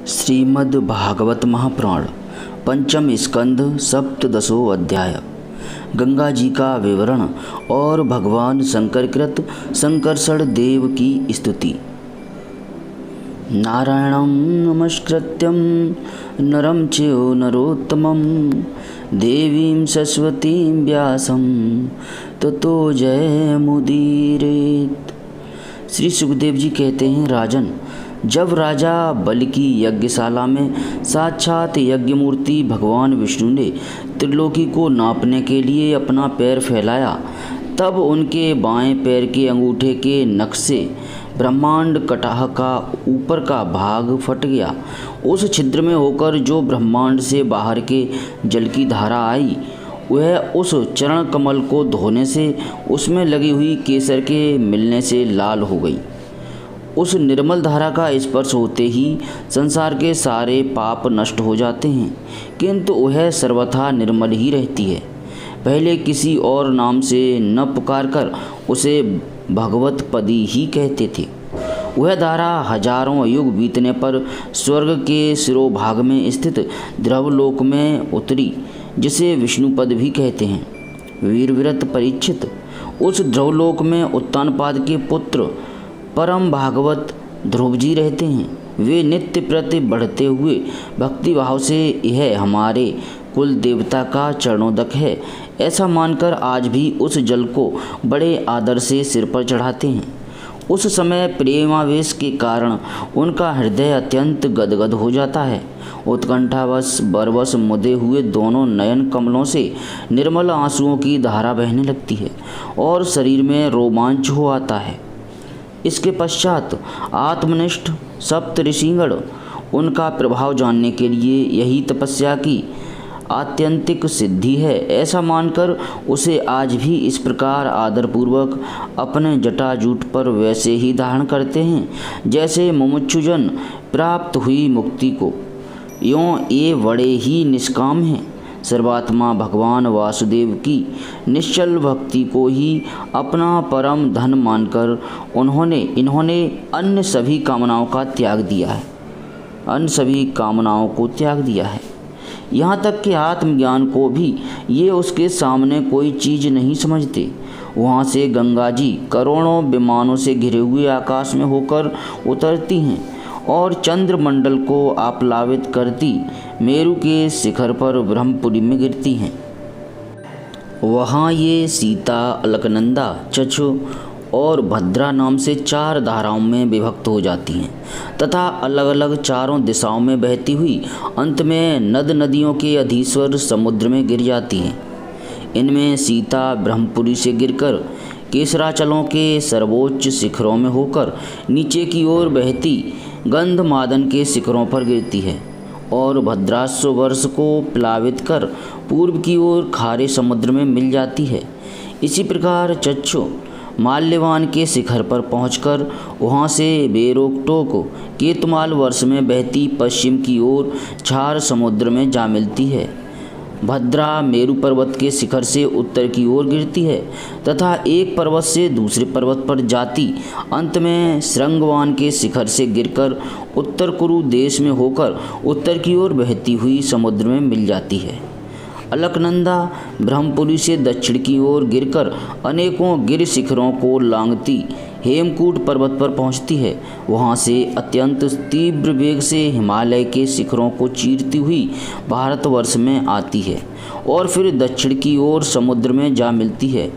श्रीमद् भागवत महापुराण पंचम स्कंध सप्तदशो अध्याय। गंगा जी का विवरण और भगवान शंकरकृत संकर्षण देव की स्तुति। नारायणं नमस्कृत्यं नरं चैव नरोत्तमं देवीं सरस्वतीं व्यासं ततो जयमुदीरयेत्। श्री सुखदेव जी कहते हैं, राजन, जब राजा बल की यज्ञशाला में साक्षात यज्ञमूर्ति भगवान विष्णु ने त्रिलोकी को नापने के लिए अपना पैर फैलाया, तब उनके बाएं पैर के अंगूठे के नख से ब्रह्मांड कटाह का ऊपर का भाग फट गया। उस छिद्र में होकर जो ब्रह्मांड से बाहर के जल की धारा आई, वह उस चरण कमल को धोने से उसमें लगी हुई केसर के मिलने से लाल हो गई। उस निर्मल धारा का स्पर्श होते ही संसार के सारे पाप नष्ट हो जाते हैं, किंतु वह सर्वथा निर्मल ही रहती है। पहले किसी और नाम से न पुकार कर उसे भगवत पदी ही कहते थे। वह धारा हजारों युग बीतने पर स्वर्ग के शिरोभाग में स्थित ध्रुवलोक में उतरी, जिसे विष्णुपद भी कहते हैं। वीरव्रत परीक्षित, उस ध्रुवलोक में उत्तानपाद के पुत्र परम भागवत ध्रुव जी रहते हैं। वे नित्य प्रति बढ़ते हुए भक्ति भाव से यह हमारे कुल देवता का चरणोदक है, ऐसा मानकर आज भी उस जल को बड़े आदर से सिर पर चढ़ाते हैं। उस समय प्रेमावेश के कारण उनका हृदय अत्यंत गदगद हो जाता है। उत्कंठावश बरवश मुदे हुए दोनों नयन कमलों से निर्मल आंसुओं की धारा बहने लगती है और शरीर में रोमांच हो आता है। इसके पश्चात आत्मनिष्ठ सप्त ऋषिगण उनका प्रभाव जानने के लिए यही तपस्या की आत्यंतिक सिद्धि है, ऐसा मानकर उसे आज भी इस प्रकार आदरपूर्वक अपने जटाजूट पर वैसे ही धारण करते हैं जैसे मुमुक्षुजन प्राप्त हुई मुक्ति को। यों ये बड़े ही निष्काम हैं। सर्वात्मा भगवान वासुदेव की निश्चल भक्ति को ही अपना परम धन मानकर इन्होंने अन्य सभी कामनाओं को त्याग दिया है। यहाँ तक कि आत्मज्ञान को भी ये उसके सामने कोई चीज़ नहीं समझते। वहाँ से गंगा जी करोड़ों विमानों से घिरे हुए आकाश में होकर उतरती हैं और चंद्रमंडल को आप्लावित करती मेरु के शिखर पर ब्रह्मपुरी में गिरती हैं। वहाँ ये सीता, अलकनंदा, चक्षु और भद्रा नाम से 4 धाराओं में विभक्त हो जाती हैं तथा अलग अलग चारों दिशाओं में बहती हुई अंत में नद नदियों के अधीश्वर समुद्र में गिर जाती हैं। इनमें सीता ब्रह्मपुरी से गिरकर केसराचलों के सर्वोच्च शिखरों में होकर नीचे की ओर बहती गंधमादन के शिखरों पर गिरती है और भद्राश्व वर्ष को प्लावित कर पूर्व की ओर खारे समुद्र में मिल जाती है। इसी प्रकार चक्षु माल्यवान के शिखर पर पहुंचकर वहां से बेरोकटोक केतुमाल वर्ष में बहती पश्चिम की ओर क्षार समुद्र में जा मिलती है। भद्रा मेरु पर्वत के शिखर से उत्तर की ओर गिरती है तथा एक पर्वत से दूसरे पर्वत पर जाती अंत में श्रृंगवान के शिखर से गिरकर उत्तर कुरु देश में होकर उत्तर की ओर बहती हुई समुद्र में मिल जाती है। अलकनंदा ब्रह्मपुरी से दक्षिण की ओर गिरकर अनेकों गिर शिखरों को लांघती हेमकूट पर्वत पर पहुंचती है। वहां से अत्यंत तीव्र वेग से हिमालय के शिखरों को चीरती हुई भारतवर्ष में आती है और फिर दक्षिण की ओर समुद्र में जा मिलती है।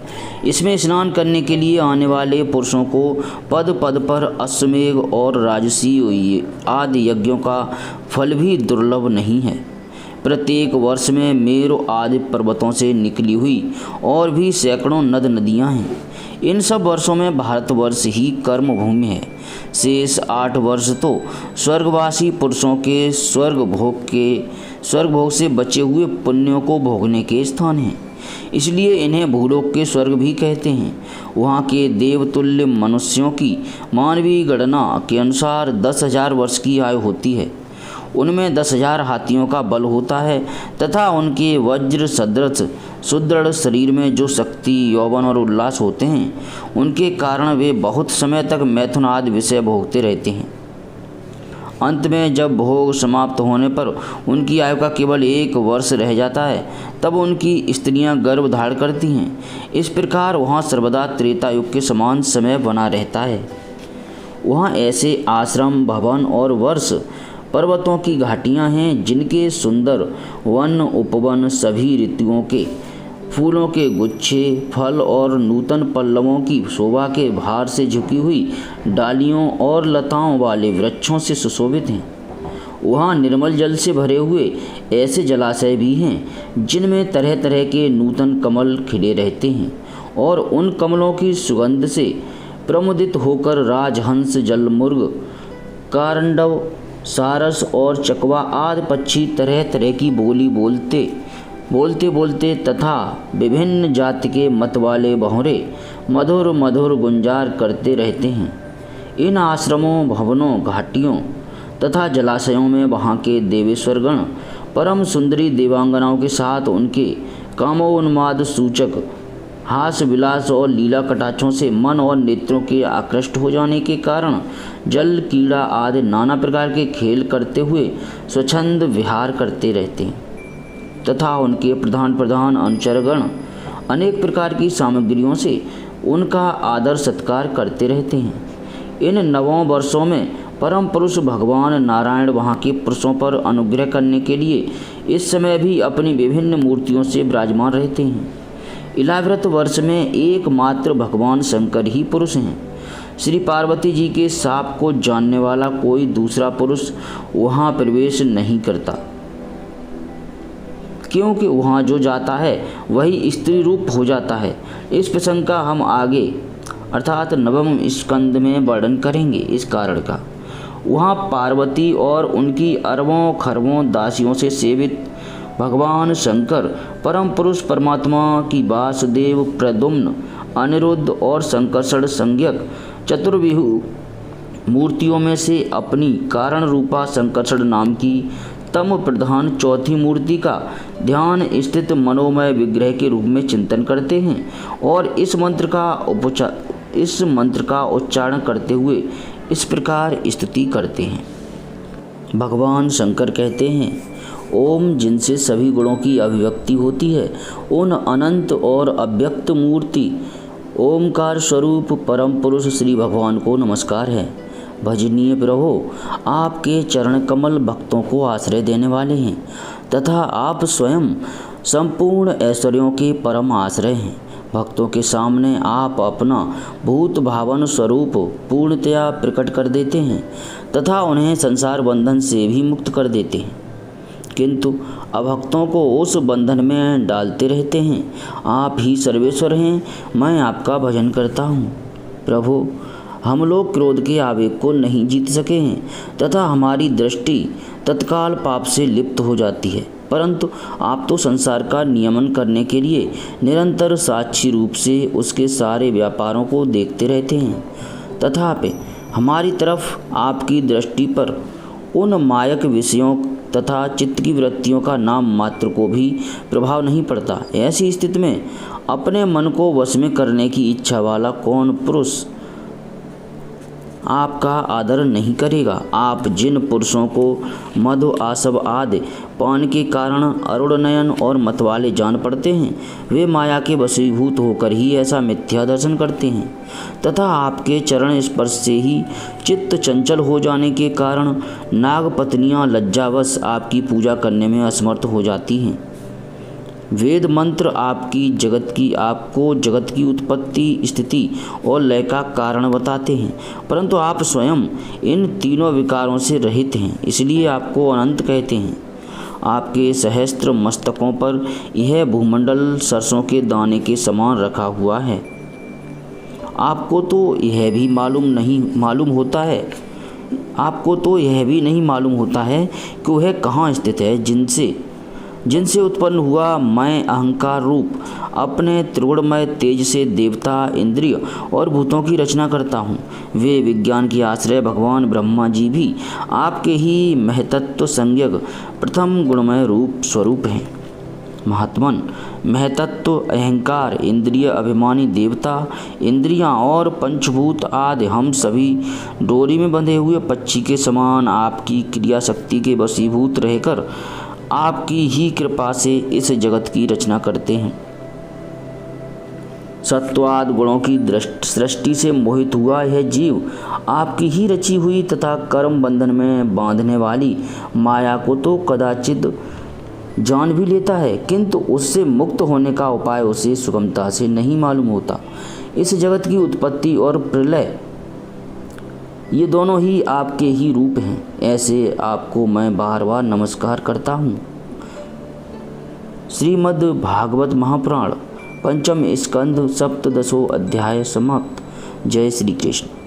इसमें स्नान करने के लिए आने वाले पुरुषों को पद पद पर अश्वमेघ और राजसी आदि यज्ञों का फल भी दुर्लभ नहीं है। प्रत्येक वर्ष में मेरु आदि पर्वतों से निकली हुई और भी सैकड़ों नद नदियाँ हैं। इन सब वर्षों में भारतवर्ष ही कर्म भूमि है। शेष 8 वर्ष तो स्वर्गवासी पुरुषों के स्वर्ग भोग से बचे हुए पुण्यों को भोगने के स्थान हैं। इसलिए इन्हें भूलोक के स्वर्ग भी कहते हैं। वहाँ के देवतुल्य मनुष्यों की मानवीय गणना के अनुसार 10,000 वर्ष की आयु होती है। उनमें 10,000 हाथियों का बल होता है तथा उनके वज्र सदृश सुदृढ़ शरीर में जो शक्ति, यौवन और उल्लास होते हैं, उनके कारण वे बहुत समय तक मैथुन आदि विषय भोगते रहते हैं। अंत में जब भोग समाप्त होने पर उनकी आयु का केवल 1 वर्ष रह जाता है, तब उनकी स्त्रियां गर्भ धारण करती हैं। इस प्रकार वहाँ सर्वदा त्रेता युग के समान समय बना रहता है। वहाँ ऐसे आश्रम, भवन और वर्ष पर्वतों की घाटियाँ हैं जिनके सुंदर वन उपवन सभी ऋतुओं के फूलों के गुच्छे, फल और नूतन पल्लवों की शोभा के भार से झुकी हुई डालियों और लताओं वाले वृक्षों से सुशोभित हैं। वहाँ निर्मल जल से भरे हुए ऐसे जलाशय भी हैं जिनमें तरह तरह के नूतन कमल खिले रहते हैं और उन कमलों की सुगंध से प्रमुदित होकर राजहंस, जलमुर्ग, कारंडव, सारस और चकवा आदि पक्षी तरह तरह की बोली बोलते तथा विभिन्न जाति के मत वाले बहुरे मधुर मधुर गुंजार करते रहते हैं। इन आश्रमों, भवनों, घाटियों तथा जलाशयों में वहाँ के देवेश्वरगण परम सुंदरी देवांगनाओं के साथ उनके कामोन्माद सूचक हास विलास और लीला कटाक्षों से मन और नेत्रों के आकृष्ट हो जाने के कारण जल, कीड़ा आदि नाना प्रकार के खेल करते हुए स्वच्छंद विहार करते रहते हैं तथा उनके प्रधान अनुचरगण अनेक प्रकार की सामग्रियों से उनका आदर सत्कार करते रहते हैं। इन 9 वर्षों में परम पुरुष भगवान नारायण वहाँ के पुरुषों पर अनुग्रह करने के लिए इस समय भी अपनी विभिन्न मूर्तियों से विराजमान रहते हैं। इलाव्रत वर्ष में एकमात्र भगवान शंकर ही पुरुष हैं। श्री पार्वती जी के शाप को जानने वाला कोई दूसरा पुरुष वहाँ प्रवेश नहीं करता, क्योंकि वहाँ जो जाता है वही स्त्री रूप हो जाता है। इस प्रसंग का हम आगे अर्थात 9वें स्कंद में वर्णन करेंगे। इस कारण का वहाँ पार्वती और उनकी अरबों खरबों दासियों से सेवित भगवान शंकर परम पुरुष परमात्मा की वासुदेव, प्रद्युम्न, अनिरुद्ध और संकर्षण संज्ञक चतुर्विहु मूर्तियों में से अपनी कारण रूपा संकर्षण नाम की तम प्रधान चौथी मूर्ति का ध्यान स्थित मनोमय विग्रह के रूप में चिंतन करते हैं और इस मंत्र का उच्चारण करते हुए इस प्रकार स्तुति करते हैं। भगवान शंकर कहते हैं, ओम जिनसे सभी गुणों की अभिव्यक्ति होती है, उन अनंत और अव्यक्त मूर्ति ओमकार स्वरूप परम पुरुष श्री भगवान को नमस्कार है। भजनीय प्रभो, आपके चरण कमल भक्तों को आश्रय देने वाले हैं तथा आप स्वयं संपूर्ण ऐश्वर्यों के परम आश्रय हैं। भक्तों के सामने आप अपना भूत भावन स्वरूप पूर्णतया प्रकट कर देते हैं तथा उन्हें संसार बंधन से भी मुक्त कर देते हैं, किंतु अभक्तों को उस बंधन में डालते रहते हैं। आप ही सर्वेश्वर हैं, मैं आपका भजन करता हूँ। प्रभु, हम लोग क्रोध के आवेग को नहीं जीत सके हैं तथा हमारी दृष्टि तत्काल पाप से लिप्त हो जाती है, परंतु आप तो संसार का नियमन करने के लिए निरंतर साक्षी रूप से उसके सारे व्यापारों को देखते रहते हैं। तथापि हमारी तरफ आपकी दृष्टि पर उन मायक विषयों तथा चित्त की वृत्तियों का नाम मात्र को भी प्रभाव नहीं पड़ता। ऐसी स्थिति में अपने मन को वश में करने की इच्छा वाला कौन पुरुष आपका आदर नहीं करेगा। आप जिन पुरुषों को मधु, आसव आदि पान के कारण अरुण नयन और मतवाले जान पड़ते हैं, वे माया के वशीभूत होकर ही ऐसा मिथ्या दर्शन करते हैं तथा आपके चरण स्पर्श से ही चित्त चंचल हो जाने के कारण नागपत्नियां लज्जावश आपकी पूजा करने में असमर्थ हो जाती हैं। वेद मंत्र आपको जगत की उत्पत्ति, स्थिति और लय का कारण बताते हैं, परंतु आप स्वयं इन तीनों विकारों से रहित हैं, इसलिए आपको अनंत कहते हैं। आपके सहस्त्र मस्तकों पर यह भूमंडल सरसों के दाने के समान रखा हुआ है। आपको तो यह भी नहीं मालूम होता है कि वह कहाँ स्थित है, जिनसे उत्पन्न हुआ मैं अहंकार रूप अपने त्रिगुणमय तेज से देवता, इंद्रिय और भूतों की रचना करता हूँ। वे विज्ञान के आश्रय भगवान ब्रह्मा जी भी आपके ही महतत्व संज्ञक प्रथम गुणमय रूप स्वरूप हैं। महात्मन, महतत्व, अहंकार, इंद्रिय अभिमानी देवता, इंद्रियां और पंचभूत आदि हम सभी डोरी में बंधे हुए पक्षी के समान आपकी क्रिया शक्ति के वशीभूत रहकर आपकी ही कृपा से इस जगत की रचना करते हैं। सत्वाद गुणों की सृष्टि से मोहित हुआ यह जीव आपकी ही रची हुई तथा कर्म बंधन में बांधने वाली माया को तो कदाचित जान भी लेता है, किंतु उससे मुक्त होने का उपाय उसे सुगमता से नहीं मालूम होता। इस जगत की उत्पत्ति और प्रलय ये दोनों ही आपके ही रूप हैं। ऐसे आपको मैं बार बार नमस्कार करता हूँ। श्रीमद् भागवत महापुराण पंचम स्कंध सप्तदशो अध्याय समाप्त। जय श्री कृष्ण।